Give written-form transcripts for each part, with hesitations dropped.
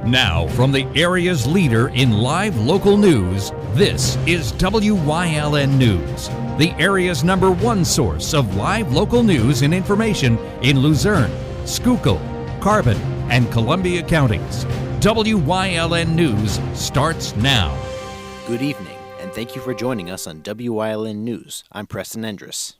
Now, from the area's leader in live local news, this is WYLN News, the area's #1 source of live local news and information in Luzerne, Schuylkill, Carbon, and Columbia counties. WYLN News starts now. Good evening, and thank you for joining us on WYLN News. I'm Preston Endress.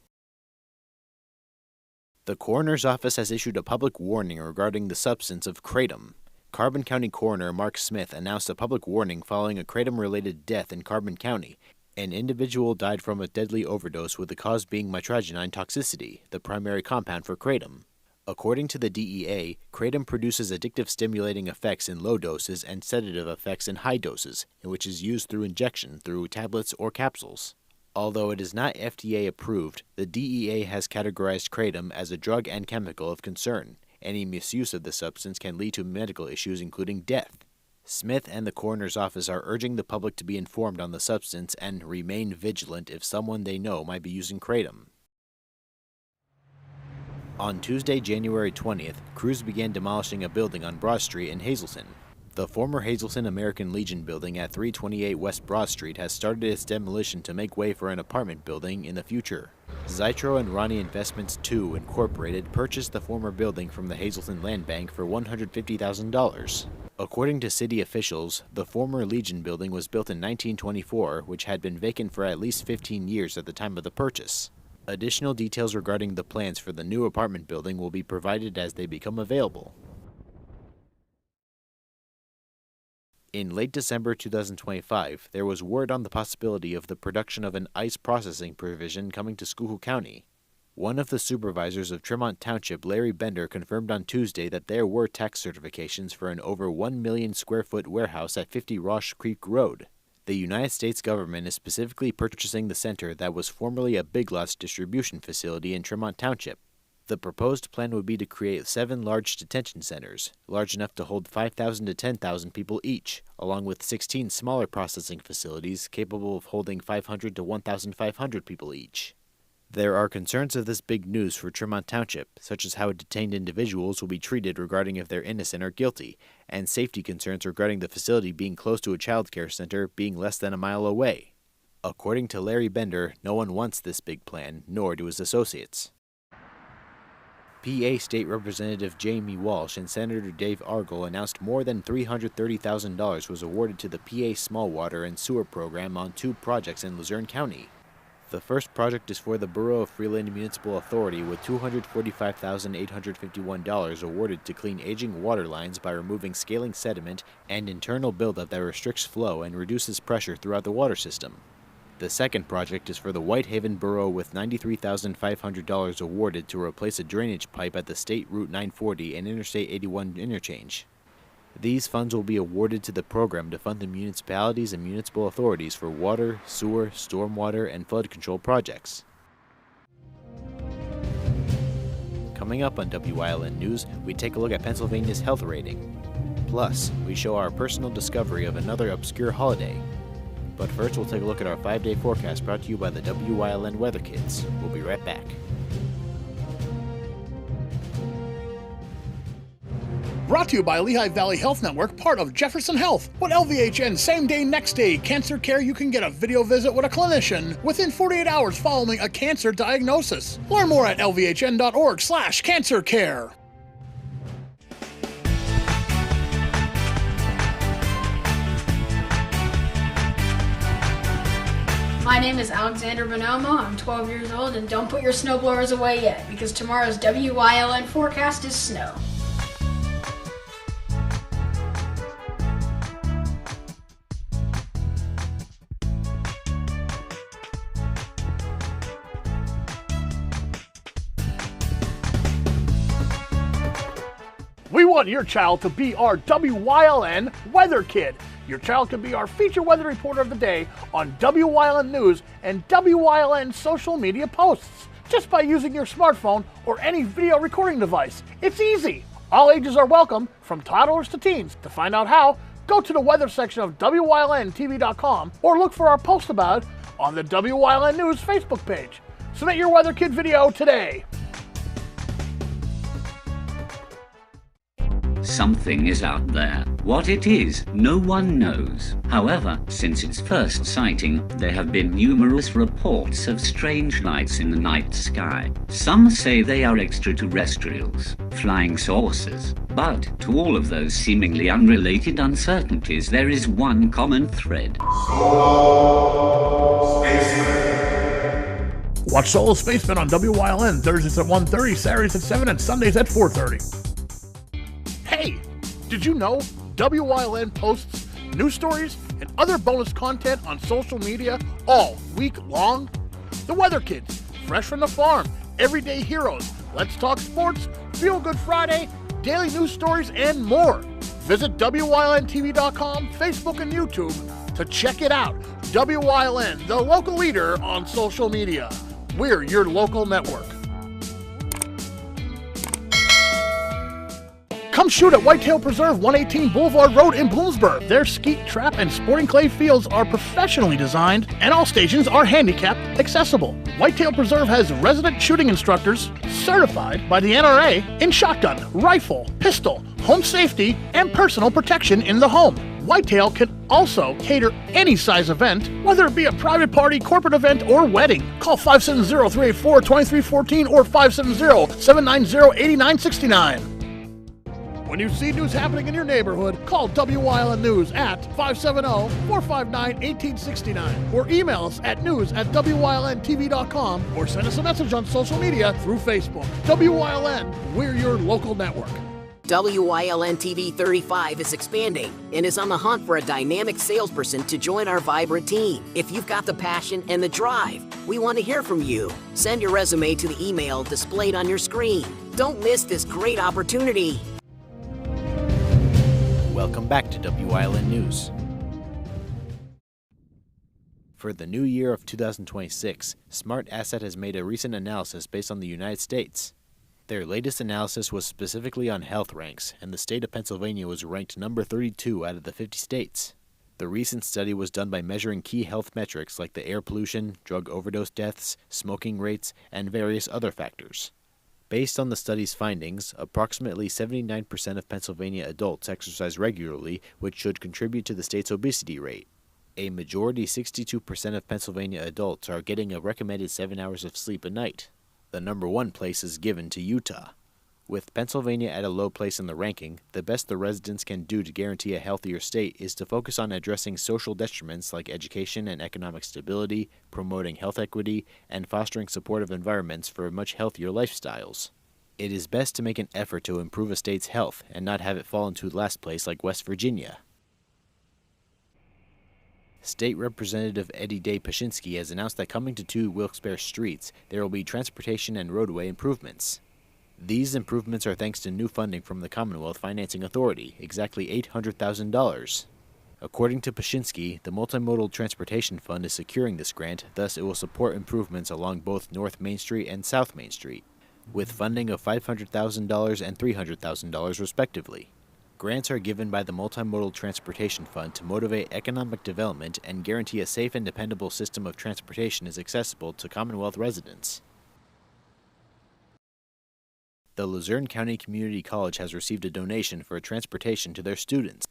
The coroner's office has issued a public warning regarding the substance of kratom. Carbon County Coroner Mark Smith announced a public warning following a kratom-related death in Carbon County. An individual died from a deadly overdose, with the cause being mitragynine toxicity, the primary compound for kratom. According to the DEA, kratom produces addictive stimulating effects in low doses and sedative effects in high doses, which is used through injection through tablets or capsules. Although it is not FDA approved, the DEA has categorized kratom as a drug and chemical of concern. Any misuse of the substance can lead to medical issues, including death. Smith and the coroner's office are urging the public to be informed on the substance and remain vigilant if someone they know might be using kratom. On Tuesday, January 20th, crews began demolishing a building on Broad Street in Hazleton. The former Hazleton American Legion building at 328 West Broad Street has started its demolition to make way for an apartment building in the future. Zytro and Ronnie Investments II Incorporated purchased the former building from the Hazleton Land Bank for $150,000. According to city officials, the former Legion building was built in 1924, which had been vacant for at least 15 years at the time of the purchase. Additional details regarding the plans for the new apartment building will be provided as they become available. In late December 2025, there was word on the possibility of the production of an ICE processing provision coming to Schuylkill County. One of the supervisors of Tremont Township, Larry Bender, confirmed on Tuesday that there were tax certifications for an over 1 million square foot warehouse at 50 Rosh Creek Road. The United States government is specifically purchasing the center that was formerly a Big Lots distribution facility in Tremont Township. The proposed plan would be to create 7 large detention centers, large enough to hold 5,000 to 10,000 people each, along with 16 smaller processing facilities capable of holding 500 to 1,500 people each. There are concerns of this big news for Tremont Township, such as how detained individuals will be treated regarding if they're innocent or guilty, and safety concerns regarding the facility being close to a child care center being less than a mile away. According to Larry Bender, no one wants this big plan, nor do his associates. PA State Representative Jamie Walsh and Senator Dave Argel announced more than $330,000 was awarded to the PA Small Water and Sewer Program on 2 projects in Luzerne County. The first project is for the Borough of Freeland Municipal Authority, with $245,851 awarded to clean aging water lines by removing scaling sediment and internal buildup that restricts flow and reduces pressure throughout the water system. The second project is for the Whitehaven Borough, with $93,500 awarded to replace a drainage pipe at the State Route 940 and Interstate 81 interchange. These funds will be awarded to the program to fund the municipalities and municipal authorities for water, sewer, stormwater, and flood control projects. Coming up on WYLN News, we take a look at Pennsylvania's health rating. Plus, we show our personal discovery of another obscure holiday. But first, we'll take a look at our 5-day forecast brought to you by the WYLN Weather Kids. We'll be right back. Brought to you by Lehigh Valley Health Network, part of Jefferson Health. With LVHN Same Day, Next Day Cancer Care, you can get a video visit with a clinician within 48 hours following a cancer diagnosis. Learn more at lvhn.org/cancercare. My name is Alexander Bonomo. I'm 12 years old, and don't put your snowblowers away yet, because tomorrow's WYLN forecast is snow. We want your child to be our WYLN Weather Kid. Your child can be our feature weather reporter of the day on WYLN News and WYLN social media posts, just by using your smartphone or any video recording device. It's easy. All ages are welcome, from toddlers to teens. To find out how, go to the weather section of WYLNTV.com or look for our post about it on the WYLN News Facebook page. Submit your Weather Kid video today. Something is out there, What it is, no one knows. However, since its first sighting, there have been numerous reports of strange lights in the night sky. Some say they are extraterrestrials, flying saucers. But to all of those seemingly unrelated uncertainties, there is one common thread. Watch Solo Spaceman on WYLN Thursdays at 1:30, Saturdays at 7, and Sundays at 4:30. Hey, did you know WYLN posts news stories and other bonus content on social media all week long? The Weather Kids, Fresh from the Farm, Everyday Heroes, Let's Talk Sports, Feel Good Friday, daily news stories, and more. Visit WYLNTV.com, Facebook, and YouTube to check it out. WYLN, the local leader on social media. We're your local network. Come shoot at Whitetail Preserve, 118 Boulevard Road in Bloomsburg. Their skeet, trap, and sporting clay fields are professionally designed, and all stations are handicap accessible. Whitetail Preserve has resident shooting instructors certified by the NRA in shotgun, rifle, pistol, home safety, and personal protection in the home. Whitetail can also cater any size event, whether it be a private party, corporate event, or wedding. Call 570-384-2314 or 570-790-8969. When you see news happening in your neighborhood, call WYLN News at 570-459-1869 or email us at news@WYLNTV.com or send us a message on social media through Facebook. WYLN, we're your local network. WYLN TV 35 is expanding and is on the hunt for a dynamic salesperson to join our vibrant team. If you've got the passion and the drive, we want to hear from you. Send your resume to the email displayed on your screen. Don't miss this great opportunity. Welcome back to WYLN News. For the new year of 2026, Smart Asset has made a recent analysis based on the United States. Their latest analysis was specifically on health ranks, and the state of Pennsylvania was ranked number 32 out of the 50 states. The recent study was done by measuring key health metrics like the air pollution, drug overdose deaths, smoking rates, and various other factors. Based on the study's findings, approximately 79% of Pennsylvania adults exercise regularly, which should contribute to the state's obesity rate. A majority, 62% of Pennsylvania adults, are getting a recommended 7 hours of sleep a night. The number one place is given to Utah. With Pennsylvania at a low place in the ranking, the best the residents can do to guarantee a healthier state is to focus on addressing social detriments like education and economic stability, promoting health equity, and fostering supportive environments for much healthier lifestyles. It is best to make an effort to improve a state's health and not have it fall into last place like West Virginia. State Representative Eddie Day Pashinsky has announced that coming to 2 Wilkes-Barre streets, there will be transportation and roadway improvements. These improvements are thanks to new funding from the Commonwealth Financing Authority, exactly $800,000. According to Pashinsky, the Multimodal Transportation Fund is securing this grant, thus it will support improvements along both North Main Street and South Main Street, with funding of $500,000 and $300,000 respectively. Grants are given by the Multimodal Transportation Fund to motivate economic development and guarantee a safe and dependable system of transportation is accessible to Commonwealth residents. The Luzerne County Community College has received a donation for transportation to their students.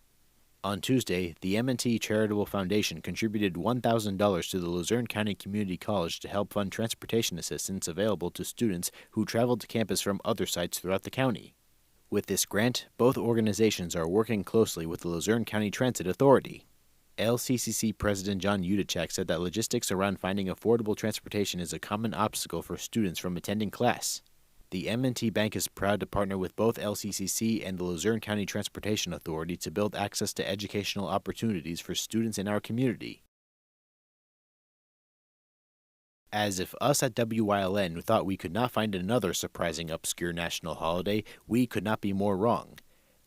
On Tuesday, the M&T Charitable Foundation contributed $1,000 to the Luzerne County Community College to help fund transportation assistance available to students who traveled to campus from other sites throughout the county. With this grant, both organizations are working closely with the Luzerne County Transit Authority. LCCC President John Udachak said that logistics around finding affordable transportation is a common obstacle for students from attending class. The M&T Bank is proud to partner with both LCCC and the Luzerne County Transportation Authority to build access to educational opportunities for students in our community. As if us at WYLN thought we could not find another surprising obscure national holiday, we could not be more wrong.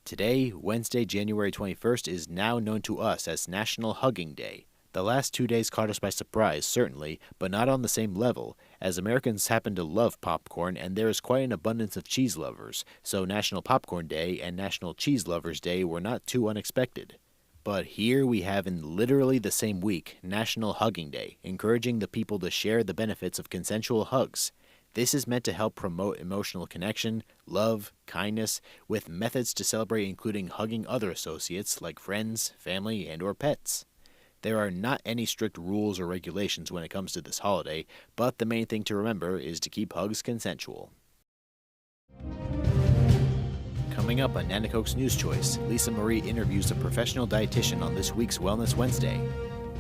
Today, Wednesday, January 21st, is now known to us as National Hugging Day. The last 2 days caught us by surprise, certainly, but not on the same level, as Americans happen to love popcorn and there is quite an abundance of cheese lovers, so National Popcorn Day and National Cheese Lovers Day were not too unexpected. But here we have in literally the same week, National Hugging Day, encouraging the people to share the benefits of consensual hugs. This is meant to help promote emotional connection, love, kindness, with methods to celebrate including hugging other associates like friends, family, and or pets. There are not any strict rules or regulations when it comes to this holiday, but the main thing to remember is to keep hugs consensual. Coming up on Nanacoke's News Choice, Lisa Marie interviews a professional dietitian on this week's Wellness Wednesday.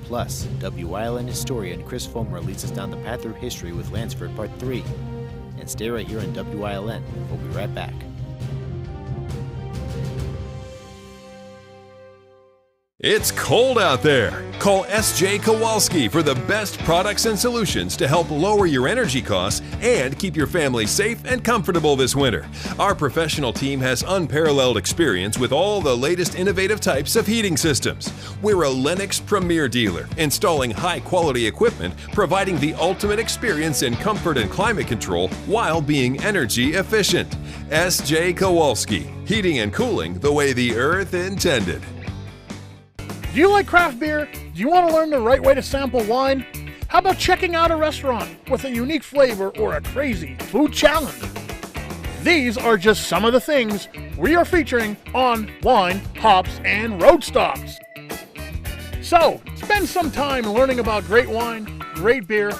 Plus, WYLN historian Chris Fulmer leads us down the path through history with Lansford Part 3. And stay right here on WYLN. We'll be right back. It's cold out there. Call S.J. Kowalski for the best products and solutions to help lower your energy costs and keep your family safe and comfortable this winter. Our professional team has unparalleled experience with all the latest innovative types of heating systems. We're a Lennox Premier dealer, installing high-quality equipment, providing the ultimate experience in comfort and climate control while being energy efficient. S.J. Kowalski, heating and cooling the way the earth intended. Do you like craft beer? Do you want to learn the right way to sample wine? How about checking out a restaurant with a unique flavor or a crazy food challenge? These are just some of the things we are featuring on Wine, Hops, and Road Stops. So, spend some time learning about great wine, great beer,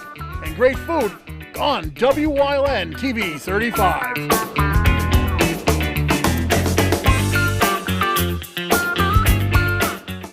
and great food on WYLN TV 35.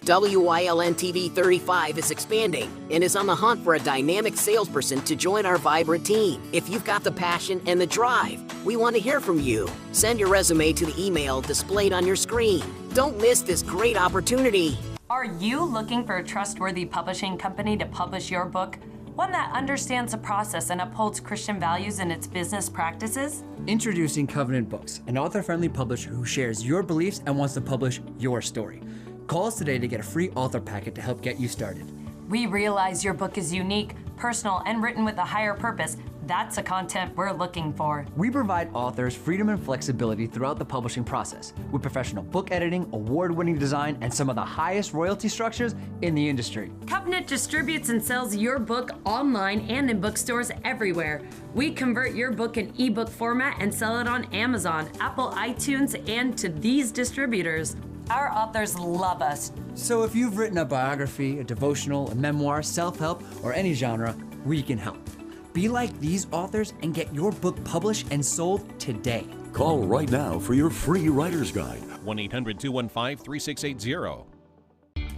WYLN TV 35 is expanding and is on the hunt for a dynamic salesperson to join our vibrant team. If you've got the passion and the drive, we want to hear from you. Send your resume to the email displayed on your screen. Don't miss this great opportunity. Are you looking for a trustworthy publishing company to publish your book? One that understands the process and upholds Christian values in its business practices? Introducing Covenant Books, an author-friendly publisher who shares your beliefs and wants to publish your story. Call us today to get a free author packet to help get you started. We realize your book is unique, personal, and written with a higher purpose. That's the content we're looking for. We provide authors freedom and flexibility throughout the publishing process with professional book editing, award-winning design, and some of the highest royalty structures in the industry. Covenant distributes and sells your book online and in bookstores everywhere. We convert your book in ebook format and sell it on Amazon, Apple iTunes, and to these distributors. Our authors love us. So if you've written a biography, a devotional, a memoir, self-help, or any genre, we can help. Be like these authors and get your book published and sold today. Call right now for your free writer's guide. 1-800-215-3680.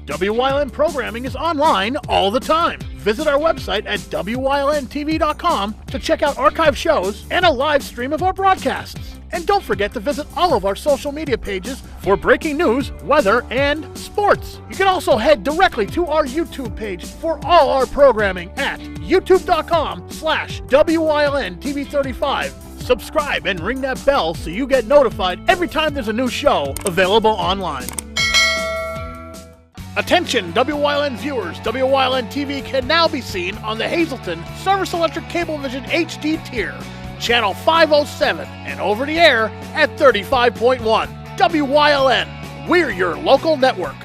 WYLN programming is online all the time. Visit our website at WYLNTV.com to check out archive shows and a live stream of our broadcasts. And don't forget to visit all of our social media pages for breaking news, weather, and sports. You can also head directly to our YouTube page for all our programming at youtube.com/WYLNTV35. Subscribe and ring that bell so you get notified every time there's a new show available online. Attention WYLN viewers, WYLN TV can now be seen on the Hazleton Service Electric Cablevision HD tier, channel 507, and over the air at 35.1. WYLN, we're your local network.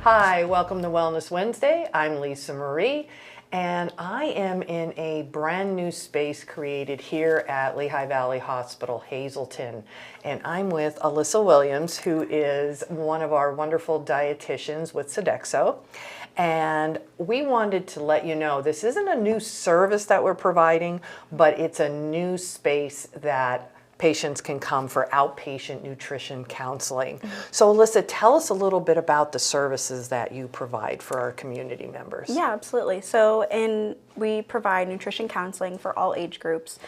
Hi, welcome to Wellness Wednesday. I'm Lisa Marie, and I am in a brand new space created here at Lehigh Valley Hospital, Hazleton. And I'm with Alyssa Williams, who is one of our wonderful dietitians with Sodexo. And we wanted to let you know this isn't a new service that we're providing, but it's a new space that patients can come for outpatient nutrition counseling. So Alyssa, tell us a little bit about the services that you provide for our community members. Yeah, absolutely. So we provide nutrition counseling for all age groups.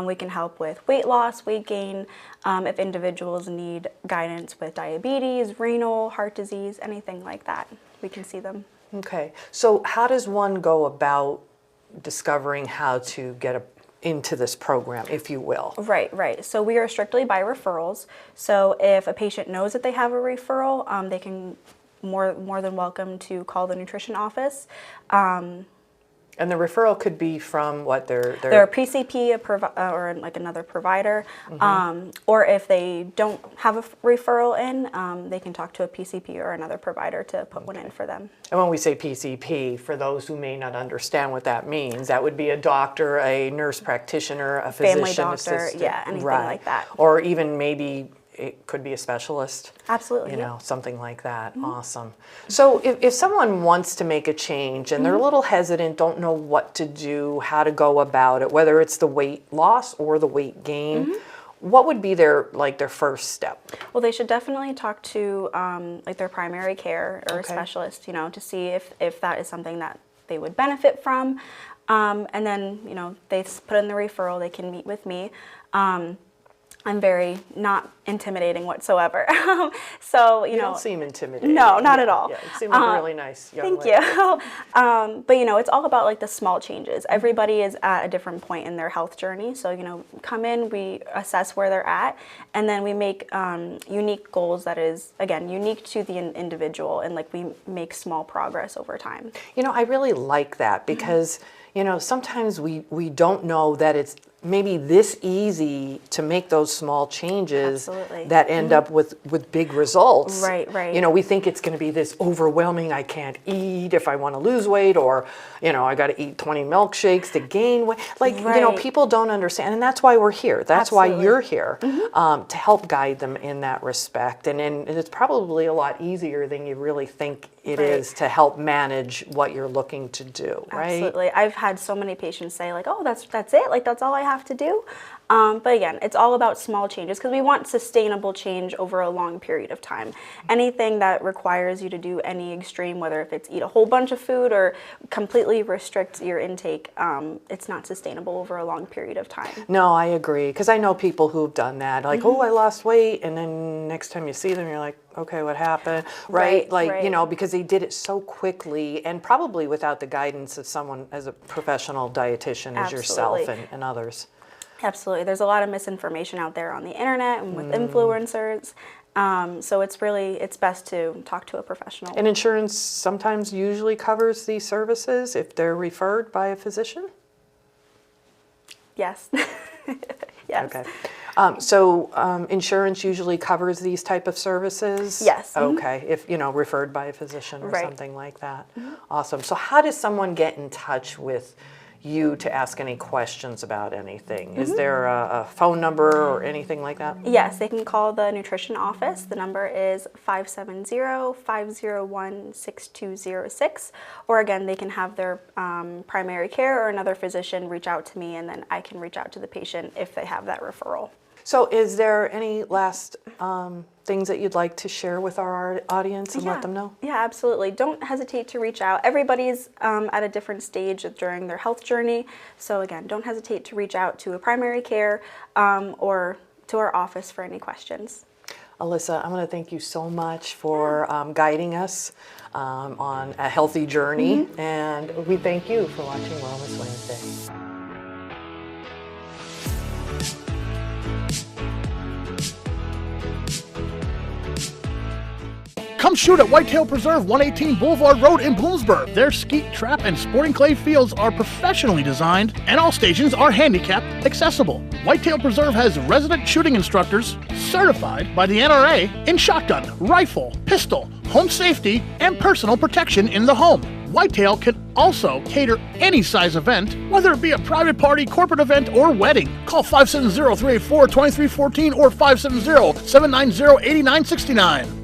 We can help with weight loss, weight gain, if individuals need guidance with diabetes, renal, heart disease, anything like that, we can see them. Okay, so how does one go about discovering how to get into this program, if you will? Right. So we are strictly by referrals. So if a patient knows that they have a referral, they can more than welcome to call the nutrition office. And the referral could be from what They're a PCP or like another provider, or if they don't have a referral in, they can talk to a PCP or another provider to put one in for them. And when we say PCP, for those who may not understand what that means, that would be a doctor, a nurse practitioner, a physician family doctor, assistant. yeah, anything like that. Or even maybe it could be a specialist. Absolutely. You know, something like that. Awesome. So if someone wants to make a change and they're a little hesitant, don't know what to do, how to go about it, whether it's the weight loss or the weight gain, what would be their first step? Well, they should definitely talk to like their primary care or a specialist, you know, to see if that is something that they would benefit from. And then, you know, they put in the referral, they can meet with me. I'm very not intimidating whatsoever. So, you know. Don't seem intimidating. No, not at all. Yeah, you seem like a really nice young lady. Thank you. But, you know, it's all about like the small changes. Everybody is at a different point in their health journey. So, you know, come in, we assess where they're at, and then we make unique goals that is, again, unique to the individual, and like we make small progress over time. You know, I really like that because, you know, sometimes we don't know that it's maybe this easy to make those small changes that end up with big results. Right, right. You know, we think it's going to be this overwhelming, I can't eat if I want to lose weight, or, you know, I got to eat 20 milkshakes to gain weight. Like, you know, people don't understand, and that's why we're here. That's why you're here, to help guide them in that respect. And it's probably a lot easier than you really think it is to help manage what you're looking to do, right? Absolutely. I've had so many patients say like, oh, that's it, like that's all I have to do. But again, it's all about small changes because we want sustainable change over a long period of time. Anything that requires you to do any extreme, whether if it's eat a whole bunch of food or completely restrict your intake, it's not sustainable over a long period of time. No, I agree, because I know people who've done that, like, oh, I lost weight, and then next time you see them, you're like, okay, what happened, right? You know, because they did it so quickly and probably without the guidance of someone as a professional dietitian as yourself and others. Absolutely. There's a lot of misinformation out there on the internet and with influencers. So it's best to talk to a professional. And insurance sometimes usually covers these services if they're referred by a physician? Yes. Yes. Okay. So insurance usually covers these type of services? Yes. Okay. If, you know, referred by a physician or something like that. Awesome. So how does someone get in touch with you to ask any questions about anything? Is there a phone number or anything like that? Yes, they can call the nutrition office. The number is 570-501-6206. Or again, they can have their primary care or another physician reach out to me, and then I can reach out to the patient if they have that referral. So is there any last things that you'd like to share with our audience and let them know? Yeah, absolutely. Don't hesitate to reach out. Everybody's at a different stage during their health journey. So again, don't hesitate to reach out to a primary care or to our office for any questions. Alyssa, I want to thank you so much for guiding us on a healthy journey. And we thank you for watching Wellness Wednesday. Come shoot at Whitetail Preserve, 118 Boulevard Road in Bloomsburg. Their skeet, trap, and sporting clay fields are professionally designed, and all stations are handicapped accessible. Whitetail Preserve has resident shooting instructors certified by the NRA in shotgun, rifle, pistol, home safety, and personal protection in the home. Whitetail can also cater any size event, whether it be a private party, corporate event, or wedding. Call 570-384-2314 or 570-790-8969.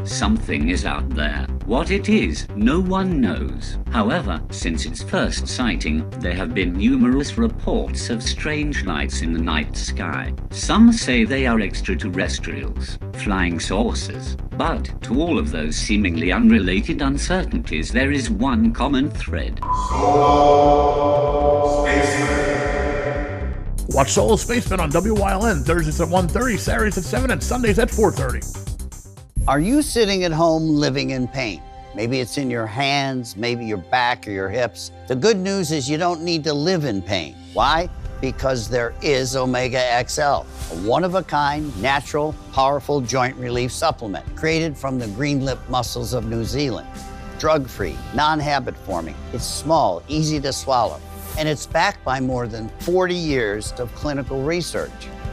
Something is out there. What it is, no one knows. However, since its first sighting, there have been numerous reports of strange lights in the night sky. Some say they are extraterrestrials, flying saucers. But to all of those seemingly unrelated uncertainties, there is one common thread. Solo Spaceman. Watch Solo Spaceman on WYLN Thursdays at 1:30, Saturdays at 7, and Sundays at 4:30. Are you sitting at home living in pain? Maybe it's in your hands, maybe your back or your hips. The good news is you don't need to live in pain. Why? Because there is Omega XL, a one-of-a-kind, natural, powerful joint relief supplement created from the green lip mussels of New Zealand. Drug-free, non-habit forming, it's small, easy to swallow, and it's backed by more than 40 years of clinical research.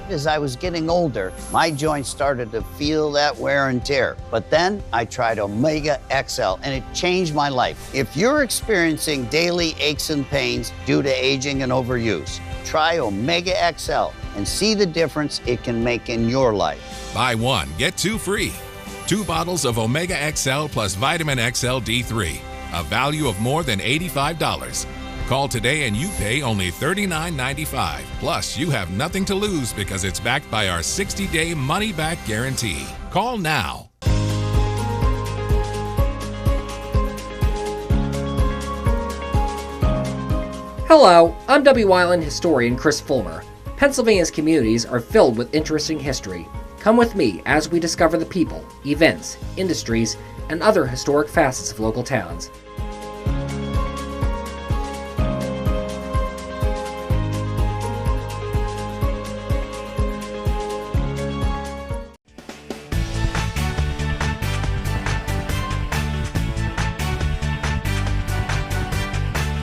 As I was getting older, my joints started to feel that wear and tear. But then I tried Omega XL and it changed my life. If you're experiencing daily aches and pains due to aging and overuse, try Omega XL and see the difference it can make in your life. Buy one, get two free. 2 bottles of Omega XL plus Vitamin XL D3, a value of more than $85. Call today and you pay only $39.95. Plus, you have nothing to lose because it's backed by our 60-day money-back guarantee. Call now. Hello, I'm Wyln historian Chris Fulmer. Pennsylvania's communities are filled with interesting history. Come with me as we discover the people, events, industries, and other historic facets of local towns.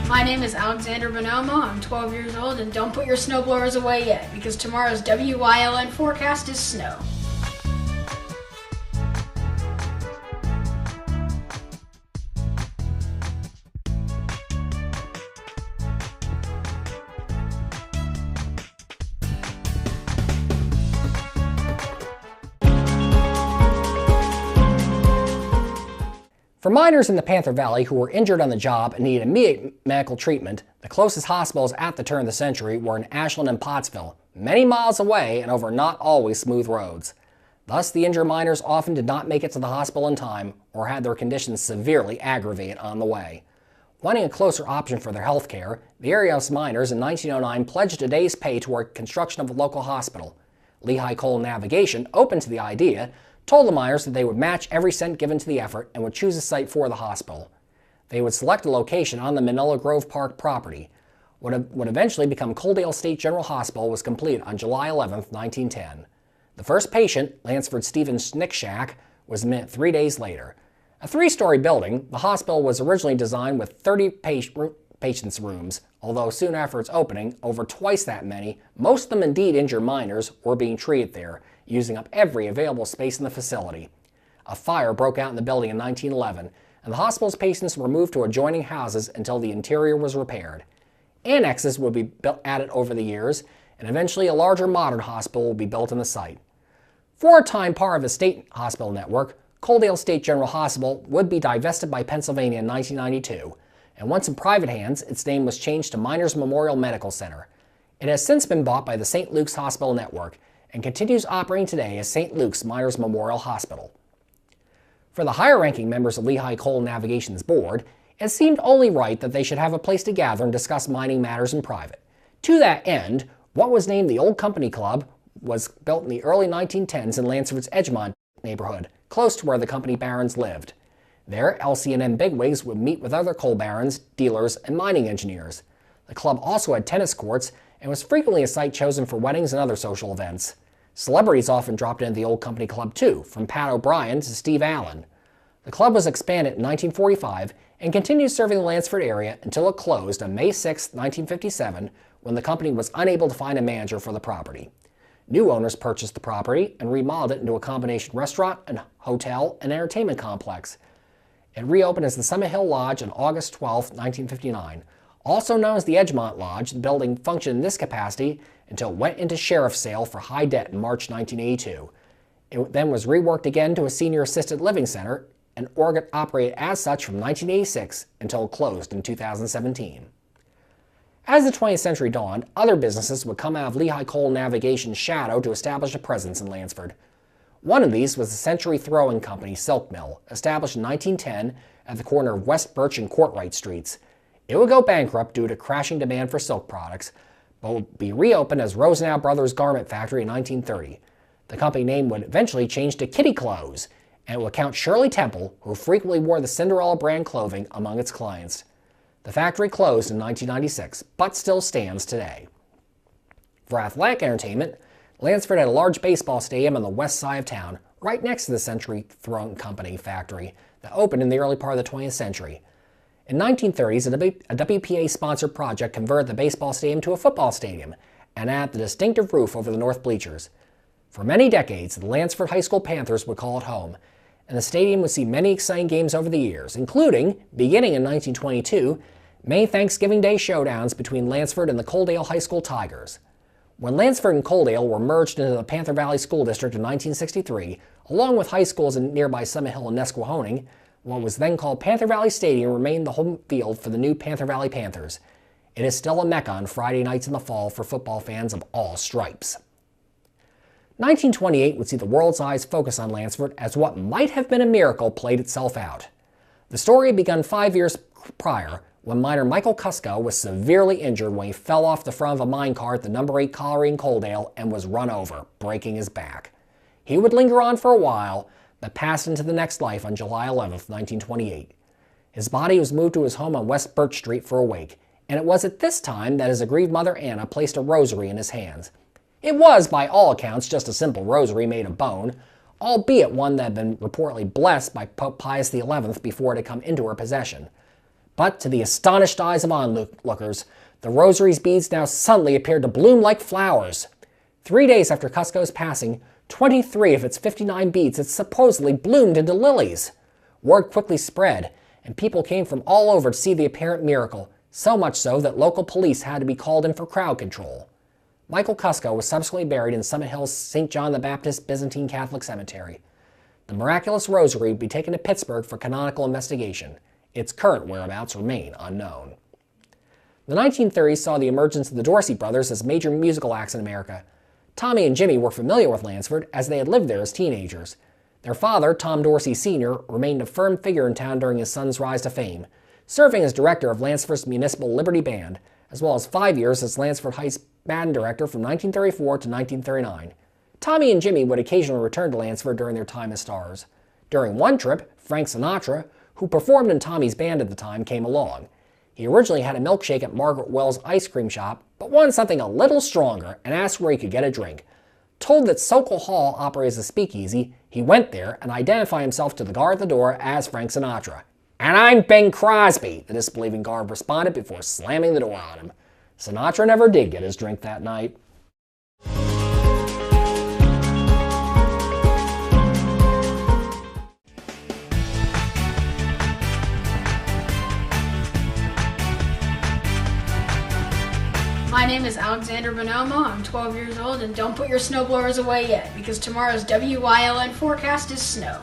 My name is Alexander Bonomo. I'm 12 years old, and don't put your snowblowers away yet because tomorrow's WYLN forecast is snow. For miners in the Panther Valley who were injured on the job and needed immediate medical treatment, the closest hospitals at the turn of the century were in Ashland and Pottsville, many miles away and over not always smooth roads. Thus, the injured miners often did not make it to the hospital in time or had their conditions severely aggravated on the way. Wanting a closer option for their health care, the area's miners in 1909 pledged a day's pay toward construction of a local hospital. Lehigh Coal Navigation, open to the idea, told the miners that they would match every cent given to the effort and would choose a site for the hospital. They would select a location on the Manila Grove Park property. What would eventually become Coaldale State General Hospital was completed on July 11, 1910. The first patient, Lansford Stephen Snickshack, was admitted 3 days later. A 3-story building, the hospital was originally designed with 30 patients' rooms, although soon after its opening, over twice that many, most of them indeed injured miners, were being treated there, using up every available space in the facility. A fire broke out in the building in 1911, and the hospital's patients were moved to adjoining houses until the interior was repaired. Annexes would be added over the years, and eventually a larger modern hospital will be built on the site. For a time part of the state hospital network, Coaldale State General Hospital would be divested by Pennsylvania in 1992, and once in private hands, its name was changed to Miners Memorial Medical Center. It has since been bought by the St. Luke's Hospital Network and continues operating today as St. Luke's Miners Memorial Hospital. For the higher-ranking members of Lehigh Coal Navigation's board, it seemed only right that they should have a place to gather and discuss mining matters in private. To that end, what was named the Old Company Club was built in the early 1910s in Lansford's Edgemont neighborhood, close to where the company barons lived. There, LC&M bigwigs would meet with other coal barons, dealers, and mining engineers. The club also had tennis courts and was frequently a site chosen for weddings and other social events. Celebrities often dropped into the Old Company Club too, from Pat O'Brien to Steve Allen. The club was expanded in 1945 and continued serving the Lansford area until it closed on May 6, 1957, when the company was unable to find a manager for the property. New owners purchased the property and remodeled it into a combination restaurant and hotel and entertainment complex. It reopened as the Summit Hill Lodge on August 12, 1959. Also known as the Edgemont Lodge, the building functioned in this capacity until it went into sheriff's sale for high debt in March 1982. It then was reworked again to a senior assisted living center and operated as such from 1986 until it closed in 2017. As the 20th century dawned, other businesses would come out of Lehigh Coal Navigation's shadow to establish a presence in Lansford. One of these was the Century Throwing Company Silk Mill, established in 1910 at the corner of West Birch and Courtwright Streets. It would go bankrupt due to crashing demand for silk products, but would be reopened as Rosenau Brothers Garment Factory in 1930. The company name would eventually change to Kitty Clothes, and it would count Shirley Temple, who frequently wore the Cinderella brand clothing, among its clients. The factory closed in 1996, but still stands today. For athletic entertainment, Lansford had a large baseball stadium on the west side of town, right next to the Century Throne Company factory that opened in the early part of the 20th century. In the 1930s, a WPA-sponsored project converted the baseball stadium to a football stadium and added the distinctive roof over the north bleachers. For many decades, the Lansford High School Panthers would call it home, and the stadium would see many exciting games over the years, including, beginning in 1922, May Thanksgiving Day showdowns between Lansford and the Coaldale High School Tigers. When Lansford and Coaldale were merged into the Panther Valley School District in 1963, along with high schools in nearby Summit Hill and Nesquehoning, what was then called Panther Valley Stadium remained the home field for the new Panther Valley Panthers. It is still a mecca on Friday nights in the fall for football fans of all stripes. 1928 would see the world's eyes focus on Lansford as what might have been a miracle played itself out. The story had begun 5 years prior, when miner Michael Cusco was severely injured when he fell off the front of a minecart at the No. 8 colliery in Coaldale and was run over, breaking his back. He would linger on for a while, but passed into the next life on July 11, 1928. His body was moved to his home on West Birch Street for a wake, and it was at this time that his aggrieved mother Anna placed a rosary in his hands. It was, by all accounts, just a simple rosary made of bone, albeit one that had been reportedly blessed by Pope Pius XI before it had come into her possession. But to the astonished eyes of onlookers, the rosary's beads now suddenly appeared to bloom like flowers. 3 days after Cusco's passing, 23 of its 59 beads had supposedly bloomed into lilies. Word quickly spread, and people came from all over to see the apparent miracle, so much so that local police had to be called in for crowd control. Michael Cusco was subsequently buried in Summit Hill's St. John the Baptist Byzantine Catholic Cemetery. The miraculous rosary would be taken to Pittsburgh for canonical investigation. Its current whereabouts remain unknown. The 1930s saw the emergence of the Dorsey brothers as major musical acts in America. Tommy and Jimmy were familiar with Lansford as they had lived there as teenagers. Their father, Tom Dorsey Sr., remained a firm figure in town during his son's rise to fame, serving as director of Lansford's Municipal Liberty Band, as well as 5 years as Lansford Heights band director from 1934 to 1939. Tommy and Jimmy would occasionally return to Lansford during their time as stars. During one trip, Frank Sinatra, who performed in Tommy's band at the time, came along. He originally had a milkshake at Margaret Wells' ice cream shop, but wanted something a little stronger and asked where he could get a drink. Told that Sokol Hall operates a speakeasy, he went there and identified himself to the guard at the door as Frank Sinatra. "And I'm Bing Crosby," the disbelieving guard responded before slamming the door on him. Sinatra never did get his drink that night. My name is Alexander Bonomo. I'm 12 years old, and don't put your snowblowers away yet, because tomorrow's WYLN forecast is snow.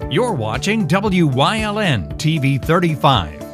You're watching WYLN TV 35.